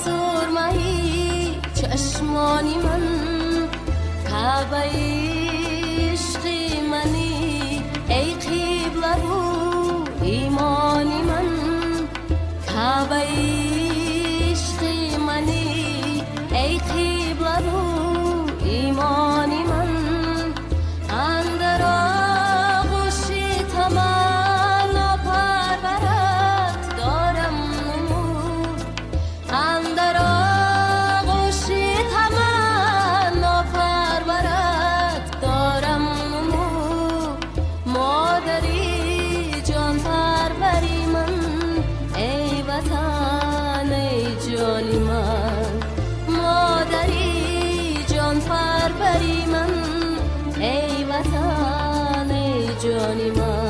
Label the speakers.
Speaker 1: سرمهی چشمانی من کعبه عشقی منی ای قبله رو ایمانی من کعبه عشقی منی ای قبله رو ایمانی من اندر آغوشی تمنا پرورت دارم نمود اندر آغوشی تمنا پرورت دارم نمود مادری جان پروری من ای وطن ای جانی من مادری جان پروری من ای وطن ای جانی من